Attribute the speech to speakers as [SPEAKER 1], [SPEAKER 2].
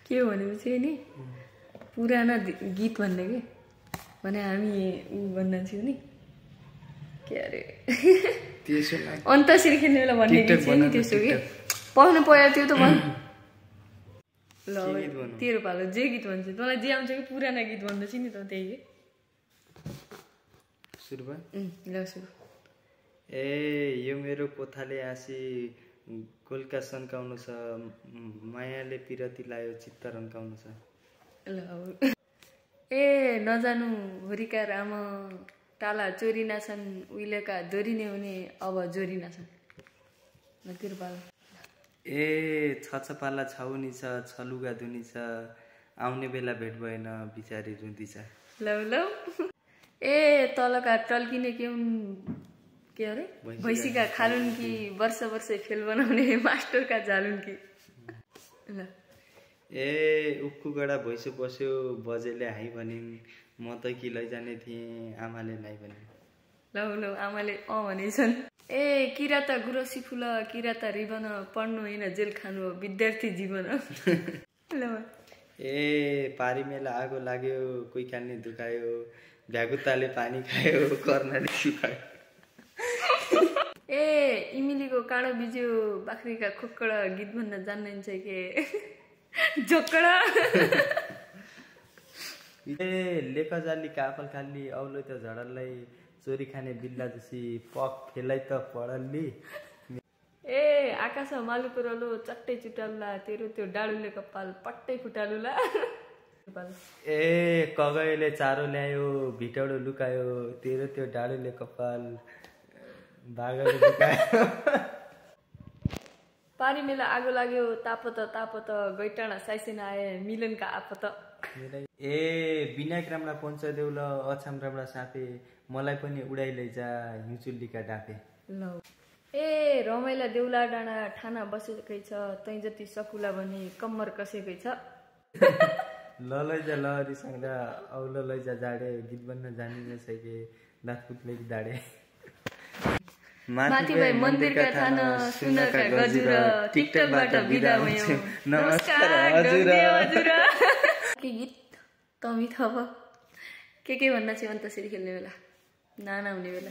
[SPEAKER 1] के भनेपछि नि पुराना गीत भन्ने के भने हामी उ भन्न थियो नि के अरे
[SPEAKER 2] त्यसो
[SPEAKER 1] अन्तश्री खेल्ने बेला भन्ने गीत थियो नि त्यसो के पढ्नु पर्यो त्यो त भन् ल तेरो पालो जे गीत भन्छ तँलाई जे आउँछ कि पुराना गीत भन्दैछ नि त त्यही के
[SPEAKER 2] सुरु भयो
[SPEAKER 1] ल सुरु
[SPEAKER 2] ए यो मेरो पोथाले आसी गोलका सन्काउनु छ मायाले पिरती लायो चित्त रन्काउनु छ
[SPEAKER 1] ल ए नजानु होरीका राम टाला चोरिना छन् उहिलेका दोरिने हुने अब जोरिना छन् ल तेरो पालो
[SPEAKER 2] ए छछपाला छाउनी छ छलुगा धुनी छ आउने बेला भेट भएन बिचारी रुँदी छ
[SPEAKER 1] लौ लौ ए तलका टल्किने के अरे भैँसीका खालुन कि वर्ष वर्ष फेल बनाउने मास्टरका झालुन कि ल
[SPEAKER 2] ए उक्कु गडा भैँसो बस्यो बजेले हाई भनिन् म त कि लैजाने थिएँ आमाले नाइ भनिन्
[SPEAKER 1] लौ लौ आमाले भनेछन् ए किराता गुरसी फुल किराता रिबन पढ्नु होइन जेल खानु हो विद्यार्थी जीवन ल
[SPEAKER 2] ए पारी मेला आगो लाग्यो कोही कान्ने दुखायो भ्यागुताले पानी खायो कर्णाले सुखायो
[SPEAKER 1] ए इमिलीको काँडो बिज्यो बाख्रीका खोक्कडा गीत भन्न जान्नुहुन्छ के जोकडा
[SPEAKER 2] ए लेखजाली कापल खाली औलो त झडल्लै चोरी खाने बिल्ला जसी पक फेलै त पडल्ली
[SPEAKER 1] ए आकाश मालुको रलो चट्टै चुटालुला तेरो त्यो डाडुले कपाल पट्टै फुटालुला
[SPEAKER 2] ए कगैले चारो ल्यायो भिटौडो लुकायो तेरो त्यो डाडुले कपाल बागले लुकायो
[SPEAKER 1] पारी मेला आगो लाग्यो तापत गैटाणा साइसेन आए मिलनका आपत
[SPEAKER 2] ए विनायक राम्रा पञ्च देउल अछाम राम्रा सापे मलाई पनि उडाइ लैजा हिउँचुल्लीका डापे
[SPEAKER 1] ल ए रमाइला देउला डाँडा ठाना बसेकै छ तै जति सकुला भने कम्मर कसेकै छ
[SPEAKER 2] ल लैजा लहरी सँगला औलो लैजा जाडे गीत बन्न जानिने छैके दातपुतले दाडे
[SPEAKER 1] माथि भाइ मन्दिरका थान सुनका गजुर टिकटकबाट बिदा भयौ नमस्कार हजुर के गीत तमी थप के भन्न चाहिँ अन्तश्री खेल्ने बेला नाना हुने बेला